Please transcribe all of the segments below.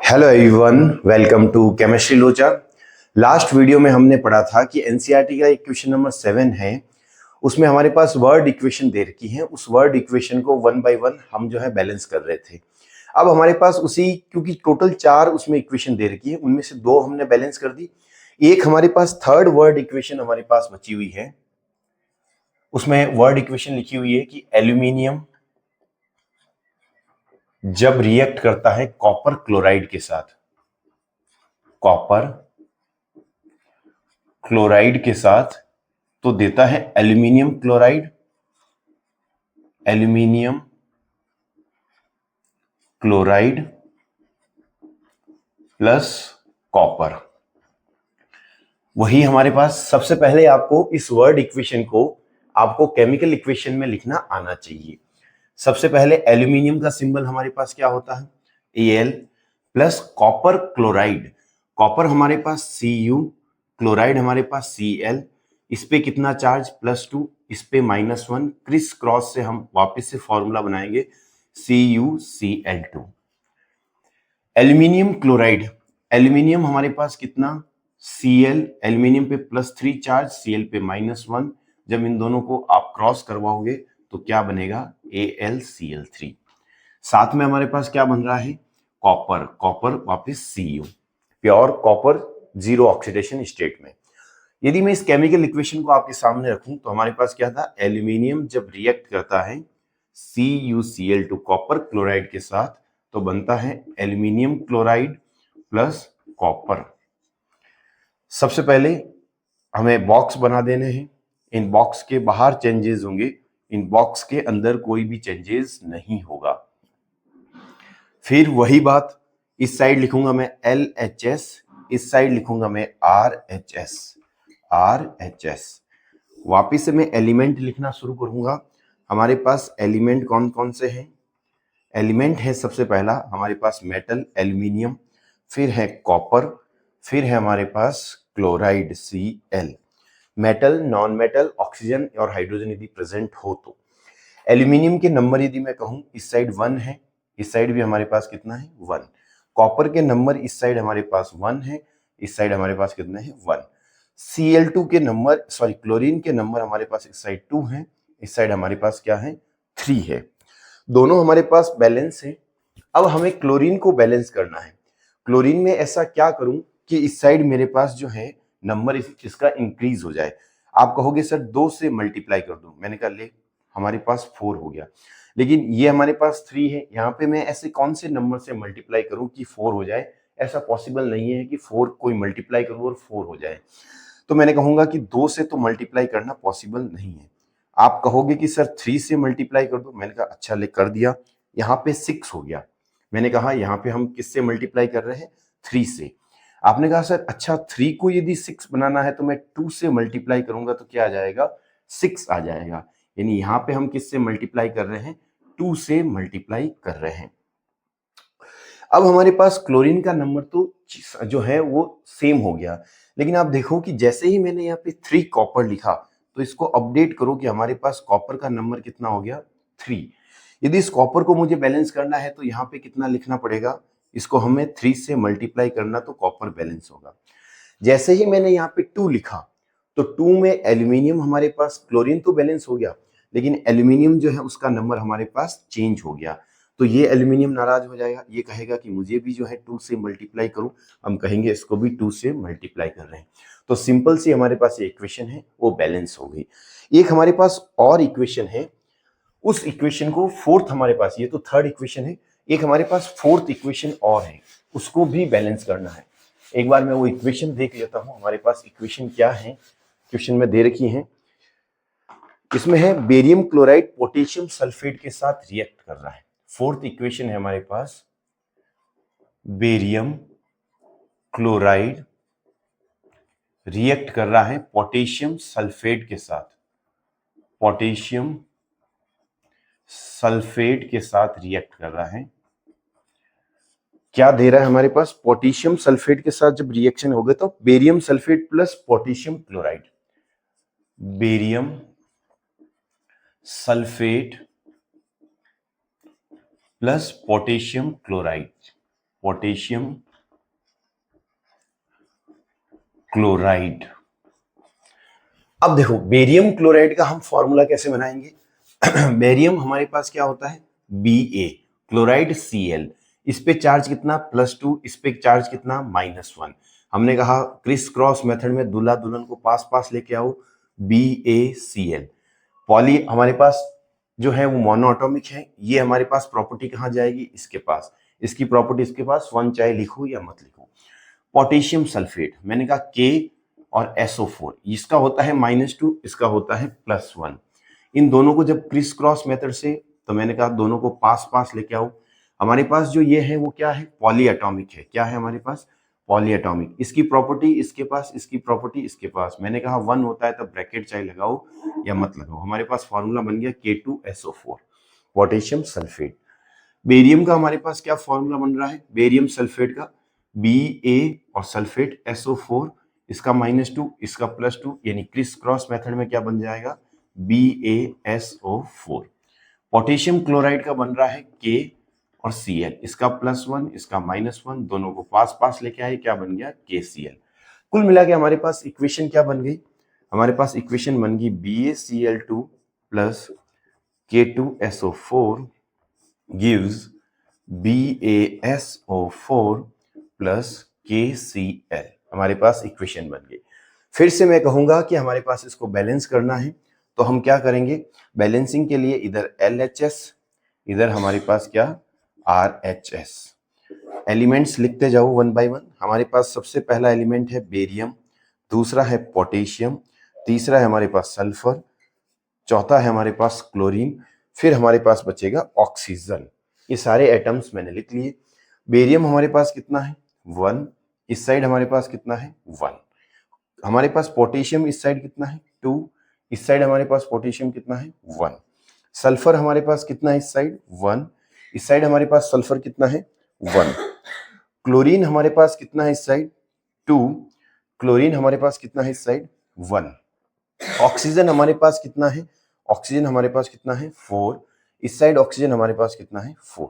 Hello everyone, welcome to chemistry Locha. Last video में हमने पढ़ा था कि एनसीईआरटी का एक क्वेश्चन नंबर 7 है, उसमें हमारे पास वर्ड इक्वेशन दे रखी है। उस वर्ड इक्वेशन को वन बाय वन हम जो है बैलेंस कर रहे थे। अब हमारे पास उसी, क्योंकि टोटल 4 उसमें इक्वेशन दे रखी है, उनमें से 2 हमने बैलेंस कर दी। एक हमारे पास थर्ड वर्ड इक्वेशन हमारे पास बची हुई है। उसमें वर्ड इक्वेशन लिखी हुई है कि एल्यूमिनियम जब रिएक्ट करता है कॉपर क्लोराइड के साथ, कॉपर क्लोराइड के साथ, तो देता है aluminium chloride, aluminium chloride plus copper. वही हमारे पास सबसे पहले आपको इस वर्ड इक्वेशन को आपको केमिकल इक्वेशन में लिखना आना चाहिए। सबसे पहले एल्यूमिनियम का सिंबल हमारे पास क्या होता है, Al plus copper chloride. Copper हमारे पास Cu, क्लोराइड हमारे पास Cl। इस पे कितना चार्ज, +2, इस पे -1। क्रिस क्रॉस से हम वापस से फॉर्मूला बनाएंगे CuCl2। एल्यूमिनियम क्लोराइड, एल्यूमिनियम हमारे पास कितना, Cl, एल्यूमिनियम पे +3 चार्ज, Cl पे -1। जब इन दोनों को आप क्रॉस करवाओगे तो क्या बनेगा, AlCl3। साथ में हमारे पास क्या बन रहा है, कॉपर, कॉपर वापस Cu, pure copper, zero oxidation state में। यदि मैं इस केमिकल इक्वेशन को आपके सामने रखूं तो हमारे पास क्या था, एल्यूमिनियम जब रिएक्ट करता है CuCl2 कॉपर क्लोराइड के साथ तो बनता है एल्यूमिनियम क्लोराइड प्लस कॉपर। सबसे पहले हमें बॉक्स बना देने हैं। इन बॉक्स के बाहर चेंजेस होंगे, इन बॉक्स के अंदर कोई भी चेंजेस नहीं होगा। फिर वही बात, इस साइड लिखूंगा मैं LHS, इस साइड लिखूंगा मैं RHS, RHS। वापिस से मैं एलिमेंट लिखना शुरू करूंगा। हमारे पास एलिमेंट कौन कौन से हैं, एलिमेंट है सबसे पहला हमारे पास मेटल एल्यूमिनियम, फिर है कॉपर, फिर है हमारे पास chloride Cl। Metal, non metal, oxygen और हाइड्रोजन यदि प्रेजेंट हो तो। एल्यूमिनियम के नंबर यदि मैं कहूं, इस साइड 1 है, इस साइड भी हमारे पास कितना है, 1। कॉपर के नंबर इस साइड हमारे पास 1 है, इस साइड हमारे पास कितना है, 1। Cl2 के नंबर, सॉरी क्लोरीन के नंबर हमारे पास इस साइड 2 है, इस साइड हमारे पास क्या है, 3 है। दोनों हमारे पास बैलेंस है। अब हमें क्लोरीन को बैलेंस करना है। क्लोरीन में ऐसा क्या करूं कि इस साइड मेरे पास जो है नंबर इसका इंक्रीज हो जाए। आप कहोगे सर 2 से मल्टीप्लाई कर दूं, मैंने कहा ले, हमारे पास 4 हो गया, लेकिन ये हमारे पास 3 है। यहाँ पे मैं ऐसे कौन से नंबर से मल्टीप्लाई करूं कि 4 हो जाए, ऐसा पॉसिबल नहीं है कि 4 कोई मल्टीप्लाई करूं और 4 हो जाए। तो मैंने कहूंगा कि 2 से तो मल्टीप्लाई करना पॉसिबल नहीं है। आप कहोगे कि सर 3 से मल्टीप्लाई कर दो, मैंने कहा अच्छा ले कर दिया, यहाँ पे 6 हो गया। मैंने कहा यहाँ पे हम किससे मल्टीप्लाई कर रहे हैं, 3 से। आपने कहा सर अच्छा 3 को यदि 6 बनाना है तो मैं 2 से मल्टीप्लाई करूंगा तो क्या आ जाएगा, 6 आ जाएगा। यानी यहाँ पे हम किससे मल्टीप्लाई कर रहे हैं, 2 से मल्टीप्लाई कर रहे हैं। अब हमारे पास क्लोरीन का नंबर तो जो है वो सेम हो गया, लेकिन आप देखो कि जैसे ही मैंने यहाँ पे 3 कॉपर लिखा तो इसको अपडेट करो कि हमारे पास कॉपर का नंबर कितना हो गया, 3। यदि इस कॉपर को मुझे बैलेंस करना है तो यहाँ पे कितना लिखना पड़ेगा, इसको हमें 3 से मल्टीप्लाई करना तो कॉपर बैलेंस होगा। जैसे ही मैंने यहाँ पे 2 लिखा तो 2 में एल्यूमिनियम हमारे पास, क्लोरीन तो बैलेंस हो गया लेकिन एल्यूमिनियम जो है उसका नंबर हमारे पास चेंज हो गया। तो ये एल्यूमिनियम नाराज हो जाएगा, ये कहेगा कि मुझे भी जो है 2 से मल्टीप्लाई करूं। हम कहेंगे इसको भी 2 से मल्टीप्लाई कर रहे हैं। तो सिंपल सी हमारे पास ये इक्वेशन है वो बैलेंस हो गई। एक हमारे पास और इक्वेशन है, उस इक्वेशन को फोर्थ हमारे पास, ये तो थर्ड इक्वेशन है, एक हमारे पास फोर्थ इक्वेशन और है, उसको भी बैलेंस करना है। एक बार मैं वो इक्वेशन देख लेता हूं, हमारे पास इक्वेशन क्या है, क्वेश्चन में दे रखी है। इसमें है बेरियम क्लोराइड पोटेशियम सल्फेट के साथ रिएक्ट कर रहा है। फोर्थ इक्वेशन है हमारे पास, बेरियम क्लोराइड रिएक्ट कर रहा है पोटेशियम सल्फेट के साथ, पोटेशियम सल्फेट के साथ रिएक्ट कर रहा है। क्या दे रहा है हमारे पास, पोटेशियम सल्फेट के साथ जब रिएक्शन होगा तो barium sulphate plus potassium chloride, barium sulphate plus potassium chloride, potassium chloride. अब देखो बेरियम क्लोराइड का हम फॉर्मूला कैसे बनाएंगे। बेरियम हमारे पास क्या होता है, Ba, क्लोराइड Cl, इस पे चार्ज कितना +2, इस पे चार्ज कितना -1। हमने कहा क्रिस क्रॉस मेथड में दूल्हा दुल्हन को पास पास लेके आओ, BaCl। पॉली हमारे पास जो है वो मोनोएटॉमिक है, ये हमारे पास प्रॉपर्टी कहाँ जाएगी, इसके पास, इसकी प्रॉपर्टी इसके पास 1 चाहे लिखो या मत लिखो। पोटेशियम सल्फेट, मैंने कहा K और SO4, इसका होता है -2, इसका होता है +1। इन दोनों को जब क्रिस क्रॉस मेथड से, तो मैंने कहा दोनों को पास पास लेके आओ। हमारे पास जो ये है वो क्या है, पॉली एटॉमिक है। क्या है हमारे पास, पॉली एटॉमिक। इसकी प्रॉपर्टी इसके पास, इसकी प्रॉपर्टी इसके पास। मैंने कहा 1 होता है तब ब्रैकेट चाहे लगाओ या मत लगाओ। हमारे पास फॉर्मूला बन गया K2SO4, पोटेशियम सल्फेट। बेरियम का हमारे पास क्या फॉर्मूला बन रहा है, बेरियम सल्फेट का Ba और सल्फेट SO4, इसका -2, इसका +2, यानी क्रिस क्रॉस मेथड में क्या बन जाएगा, BaSO4। पोटेशियम क्लोराइड का बन रहा है K और Cl, इसका +1, इसका -1, दोनों को पास पास लेके आए, क्या बन गया, KCl। कुल मिला के हमारे पास इक्वेशन क्या बन गई, हमारे पास इक्वेशन बन गई BaCl2 plus K2SO4 gives BaSO4 plus KCl। हमारे पास इक्वेशन बन गई। फिर से मैं कहूंगा कि हमारे पास इसको बैलेंस करना है, तो हम क्या करेंगे, बैलेंसिंग के लिए इधर LHS, इधर हमारे पास क्या, RHS। एलिमेंट्स लिखते जाओ 1 बाय 1। हमारे पास सबसे पहला एलिमेंट है बेरियम, दूसरा है पोटेशियम, तीसरा है हमारे पास सल्फर, चौथा है हमारे पास क्लोरीन, फिर हमारे पास बचेगा ऑक्सीजन। ये सारे एटम्स मैंने लिख लिए। बेरियम हमारे पास कितना है, 1, इस साइड हमारे पास कितना है, 1। हमारे पास पोटेशियम इस साइड कितना है, 2, इस साइड हमारे पास पोटेशियम कितना है, 1। सल्फर हमारे पास कितना है इस साइड, 1, इस साइड हमारे पास सल्फर कितना है, 1। क्लोरीन हमारे पास कितना है इस साइड, 2, क्लोरीन हमारे पास कितना है इस साइड, 1। ऑक्सीजन हमारे पास कितना है, ऑक्सीजन हमारे पास कितना है, 4, इस साइड ऑक्सीजन हमारे पास कितना है, 4।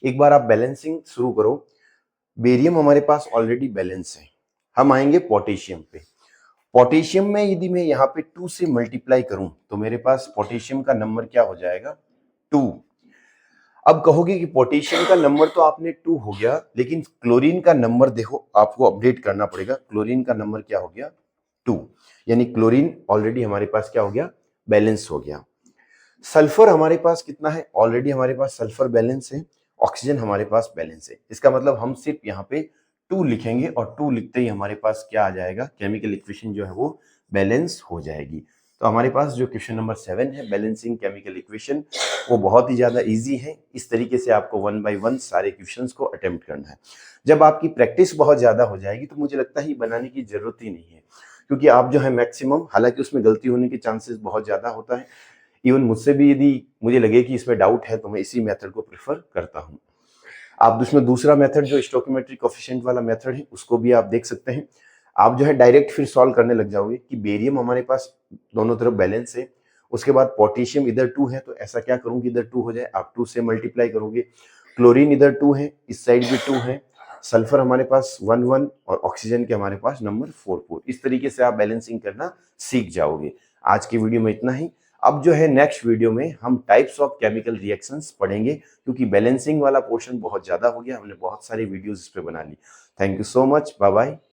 एक बार आप बैलेंसिंग शुरू करो। बेरियम हमारे पास ऑलरेडी बैलेंस है। हम आएंगे पोटेशियम पे। पोटेशियम में यदि मैं यहाँ पे 2 से मल्टीप्लाई करूं तो मेरे पास पोटेशियम का नंबर क्या हो जाएगा, 2। अब कहोगे कि पोटेशियम का नंबर तो आपने 2 हो गया, लेकिन क्लोरीन का नंबर देखो, आपको अपडेट करना पड़ेगा। क्लोरीन का नंबर क्या हो गया, 2, यानी क्लोरीन ऑलरेडी हमारे पास क्या हो गया, बैलेंस हो गया। सल्फर हमारे पास कितना है, ऑलरेडी हमारे पास सल्फर बैलेंस है। ऑक्सीजन हमारे पास बैलेंस है। इसका मतलब हम सिर्फ यहाँ पे 2 लिखेंगे और 2 लिखते ही हमारे पास क्या आ जाएगा, केमिकल इक्वेशन जो है वो बैलेंस हो जाएगी। तो हमारे पास जो क्वेश्चन नंबर 7 है, बैलेंसिंग केमिकल इक्वेशन, वो बहुत ही ज्यादा इजी है। इस तरीके से आपको 1 बाय 1 सारे क्वेश्चंस को अटेम्प्ट करना है। जब आपकी प्रैक्टिस बहुत ज्यादा हो जाएगी तो मुझे लगता है ये बनाने की जरूरत ही नहीं है, क्योंकि आप जो है मैक्सिमम, हालांकि उसमें गलती होने के चांसेस बहुत ज्यादा होता है। इवन मुझसे भी यदि मुझे लगे कि इसमें डाउट है तो मैं इसी मेथड को प्रेफर करता हूं। आप उसमें दूसरा मेथड जो स्टोइकोमेट्रिक कोएफिशिएंट वाला मेथड है उसको भी आप देख सकते हैं। आप जो है डायरेक्ट फिर सॉल्व करने लग जाओगे कि बेरियम हमारे पास दोनों तरफ बैलेंस है, उसके बाद पोटेशियम इधर 2 है, तो ऐसा क्या करूं कि इधर 2 हो जाए, आप 2 से मल्टीप्लाई करोगे। क्लोरीन इधर 2 है, इस साइड भी 2 है, सल्फर हमारे पास 1 1 और ऑक्सीजन के हमारे पास नंबर 4 4। इस तरीके से आप बैलेंसिंग करना सीख जाओगे। आज की वीडियो में इतना ही। अब जो है नेक्स्ट वीडियो में हम टाइप्स ऑफ केमिकल रिएक्शंस पढ़ेंगे, क्योंकि बैलेंसिंग वाला पोर्शन बहुत ज्यादा हो गया, हमने बहुत सारी वीडियोस इस पे बना ली। Thank you so much, bye bye.